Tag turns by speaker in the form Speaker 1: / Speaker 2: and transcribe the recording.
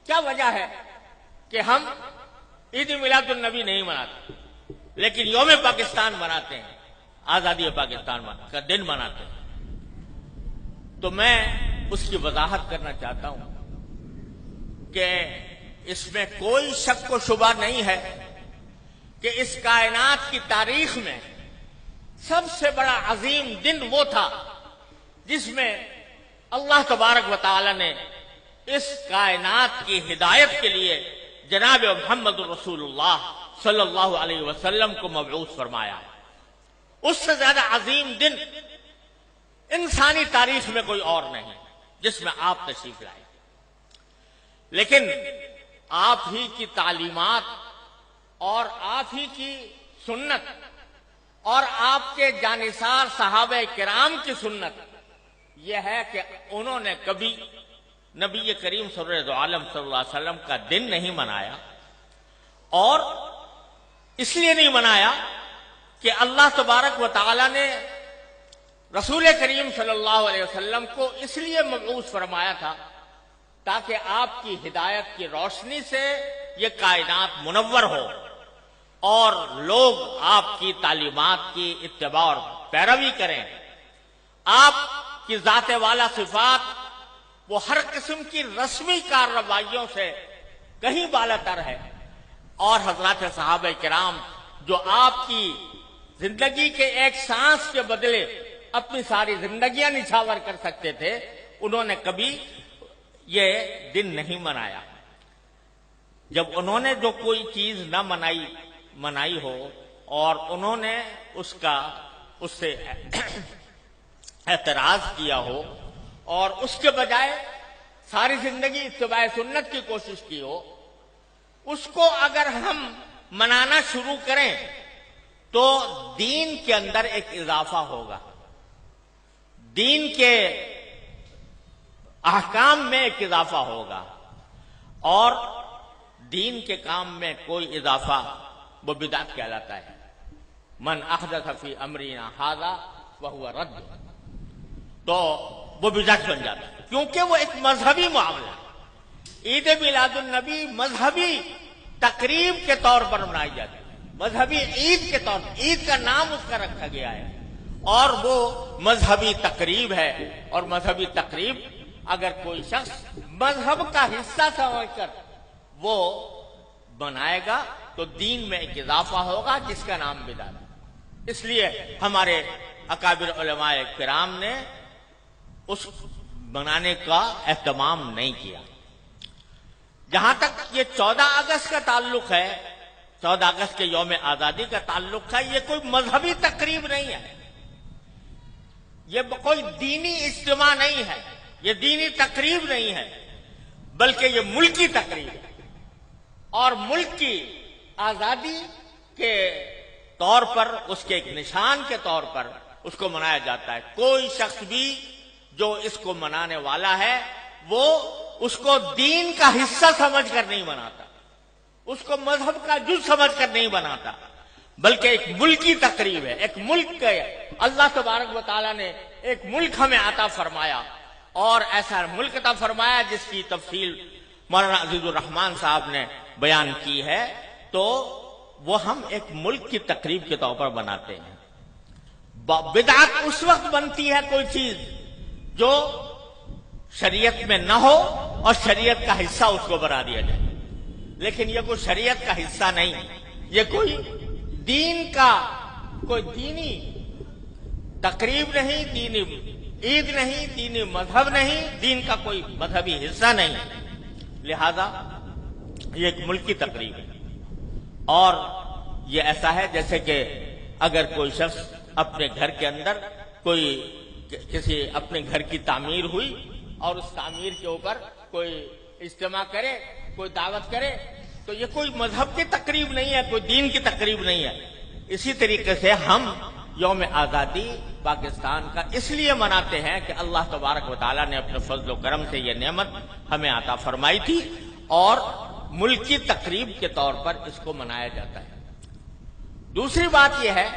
Speaker 1: کیا وجہ ہے کہ ہم عید میلاد النبی نہیں مناتے لیکن یوم پاکستان مناتے ہیں، آزادی پاکستان کا دن مناتے ہیں؟ تو میں اس کی وضاحت کرنا چاہتا ہوں کہ اس میں کوئی شک و شبہ نہیں ہے کہ اس کائنات کی تاریخ میں سب سے بڑا عظیم دن وہ تھا جس میں اللہ تبارک و تعالی نے اس کائنات کی ہدایت کے لیے جناب محمد رسول اللہ صلی اللہ علیہ وسلم کو مبعوث فرمایا۔ اس سے زیادہ عظیم دن انسانی تاریخ میں کوئی اور نہیں جس میں آپ تشریف لائے، لیکن آپ ہی کی تعلیمات اور آپ ہی کی سنت اور آپ کے جانثار صحابہ کرام کی سنت یہ ہے کہ انہوں نے کبھی نبی کریم سرور عالم صلی اللہ علیہ وسلم کا دن نہیں منایا، اور اس لیے نہیں منایا کہ اللہ تبارک و تعالی نے رسول کریم صلی اللہ علیہ وسلم کو اس لیے مبعوث فرمایا تھا تاکہ آپ کی ہدایت کی روشنی سے یہ کائنات منور ہو اور لوگ آپ کی تعلیمات کی اتباع اور پیروی کریں۔ آپ کی ذات والا صفات وہ ہر قسم کی رسمی کارروائیوں سے کہیں بالاتر ہے، اور حضرات صحابہ کرام جو آپ کی زندگی کے ایک سانس کے بدلے اپنی ساری زندگیاں نچھاور کر سکتے تھے، انہوں نے کبھی یہ دن نہیں منایا۔ جب انہوں نے جو کوئی چیز نہ منائی ہو اور انہوں نے اس سے اعتراض کیا ہو اور اس کے بجائے ساری زندگی اتباع سنت کی کوشش کی ہو، اس کو اگر ہم منانا شروع کریں تو دین کے اندر ایک اضافہ ہوگا، دین کے احکام میں ایک اضافہ ہوگا، اور دین کے کام میں کوئی اضافہ وہ بدعت کہلاتا ہے۔ من احدث فی امرنا ھذا فہو رد، تو وہ بدعت بن جاتا ہے کیونکہ وہ ایک مذہبی معاملہ ہے۔ عید میلاد النبی مذہبی تقریب کے طور پر منائی جاتی ہے، مذہبی عید کے طور پر، عید کا نام اس کا رکھا گیا ہے، اور وہ مذہبی تقریب ہے، اور مذہبی تقریب اگر کوئی شخص مذہب کا حصہ سمجھ کر وہ بنائے گا تو دین میں ایک اضافہ ہوگا جس کا نام بدعت ہے۔ اس لیے ہمارے اکابر علماء کرام نے اس بنانے کا اہتمام نہیں کیا۔ جہاں تک یہ 14 اگست کا تعلق ہے، 14 اگست کے یوم آزادی کا تعلق ہے، یہ کوئی مذہبی تقریب نہیں ہے، یہ کوئی دینی اجتماع نہیں ہے، یہ دینی تقریب نہیں ہے، بلکہ یہ ملکی تقریب ہے، اور ملک کی آزادی کے طور پر، اس کے ایک نشان کے طور پر اس کو منایا جاتا ہے۔ کوئی شخص بھی جو اس کو منانے والا ہے وہ اس کو دین کا حصہ سمجھ کر نہیں مناتا، اس کو مذہب کا جز سمجھ کر نہیں بناتا، بلکہ ایک ملکی تقریب ہے، ایک ملک کے اللہ تبارک و تعالیٰ نے ایک ملک ہمیں عطا فرمایا، اور ایسا ملک عطا فرمایا جس کی تفصیل مولانا عزیز الرحمان صاحب نے بیان کی ہے، تو وہ ہم ایک ملک کی تقریب کے طور پر بناتے ہیں۔ بدعت اس وقت بنتی ہے کوئی چیز جو شریعت میں نہ ہو اور شریعت کا حصہ اس کو بنا دیا جائے، لیکن یہ کوئی شریعت کا حصہ نہیں، یہ کوئی دین کا کوئی دینی تقریب نہیں، دینی عید نہیں، دینی مذہب نہیں، دین کا کوئی مذہبی حصہ نہیں، لہذا یہ ایک ملکی تقریب ہے۔ اور یہ ایسا ہے جیسے کہ اگر کوئی شخص اپنے گھر کے اندر کسی اپنے گھر کی تعمیر ہوئی اور اس تعمیر کے اوپر کوئی اجتماع کرے، کوئی دعوت کرے، تو یہ کوئی مذہب کی تقریب نہیں ہے، کوئی دین کی تقریب نہیں ہے۔ اسی طریقے سے ہم یوم آزادی پاکستان کا اس لیے مناتے ہیں کہ اللہ تبارک و تعالیٰ نے اپنے فضل و کرم سے یہ نعمت ہمیں عطا فرمائی تھی، اور ملکی تقریب کے طور پر اس کو منایا جاتا ہے۔ دوسری بات یہ ہے